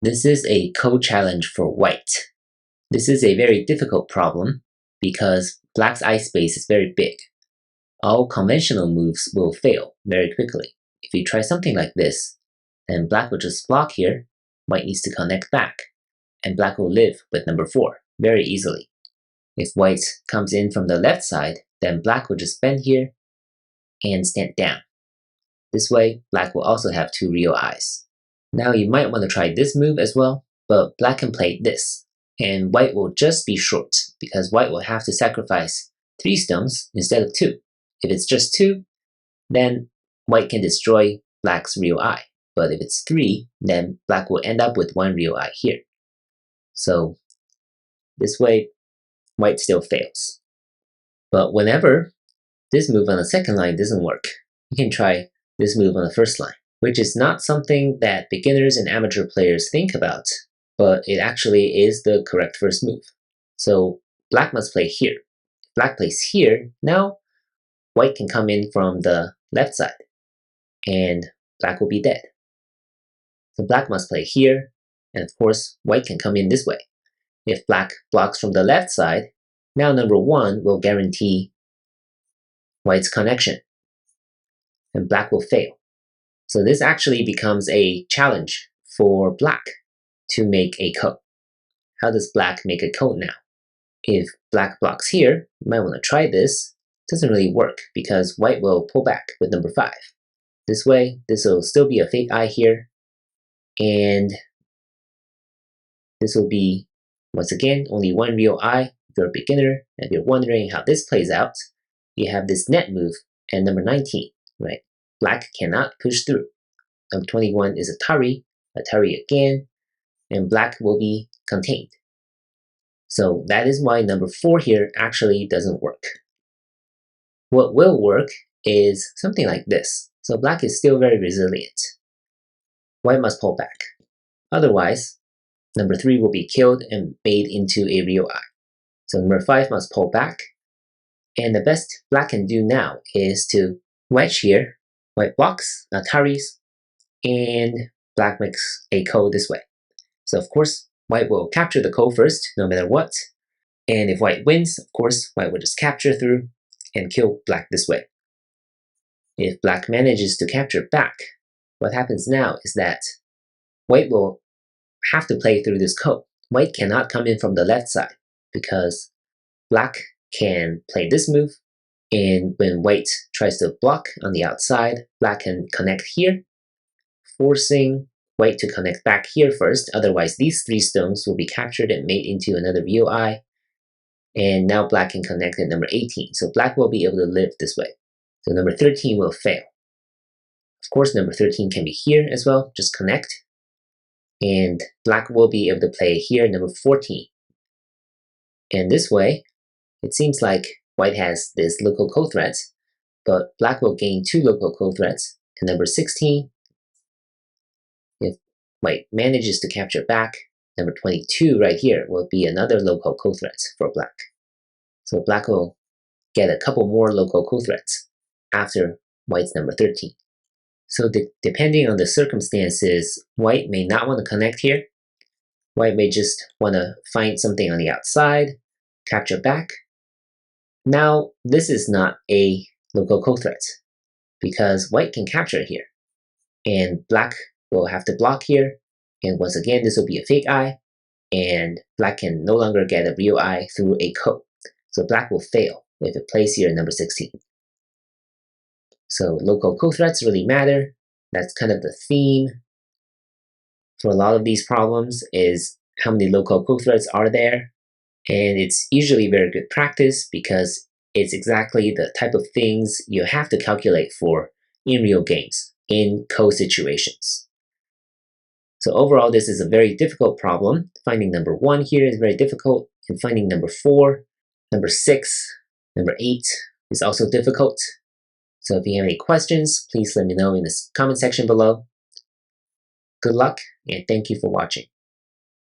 This is a code challenge for white. This is a very difficult problem because black's eye space is very big. All conventional moves will fail very quickly. If you try something like this, then black will just block here, white needs to connect back, and black will live with number 4 very easily. If white comes in from the left side, then black will just bend here and stand down. This way, black will also have 2 real eyes. Now you might want to try this move as well, but black can play this, and white will just be short because white will have to sacrifice 3 stones instead of 2. If it's just 2, then white can destroy black's real eye, but if it's 3, then black will end up with 1 real eye here. So this way, white still fails. But whenever this move on the second line doesn't work, you can try this move on the first line, which is not something that beginners and amateur players think about, but it actually is the correct first move. So black must play here. If black plays here, now white can come in from the left side, and black will be dead. So black must play here, and of course white can come in this way. If black blocks from the left side, now number 1 will guarantee white's connection, and black will fail. So this actually becomes a challenge for black to make a code. How does black make a code now? If black blocks here, you might want to try this. It doesn't really work because white will pull back with number 5. This way, this will still be a fake eye here, and this will be, once again, only 1 real eye. If you're a beginner and if you're wondering how this plays out, you have this net move at number 19, right? Black cannot push through. Number 21 is a Atari again, and black will be contained. So that is why number 4 here actually doesn't work. What will work is something like this. So black is still very resilient. White must pull back. Otherwise, number 3 will be killed and made into a real eye. So number 5 must pull back. And the best black can do now is to wedge here. White blocks, Ataris, and black makes a code this way. So of course, white will capture the code first, no matter what. And if white wins, of course, white will just capture through and kill black this way. If black manages to capture back, what happens now is that white will have to play through this code. White cannot come in from the left side because black can play this move, and when white tries to block on the outside, black can connect here, forcing white to connect back here first. Otherwise, these 3 stones will be captured and made into another real eye. And now black can connect at number 18. So black will be able to live this way. So number 13 will fail. Of course, number 13 can be here as well. Just connect. And black will be able to play here, number 14. And this way, it seems like white has this local code threats, but black will gain 2 local code threats. And number 16, if white manages to capture back, number 22 right here will be another local code threat for black. So black will get a couple more local code threats after white's number 13. So depending on the circumstances, white may not want to connect here. White may just want to find something on the outside, capture back. Now, this is not a local code threat because white can capture here, and black will have to block here. And once again, this will be a fake eye, and black can no longer get a real eye through a code. So black will fail if it plays here at number 16. So local code threats really matter. That's kind of the theme for a lot of these problems, is how many local code threats are there. And it's usually very good practice because it's exactly the type of things you have to calculate for in real games, in code situations. So overall, this is a very difficult problem. Finding number 1 here is very difficult, and finding number 4, number 6, number 8 is also difficult. So if you have any questions, please let me know in the comment section below. Good luck, and thank you for watching.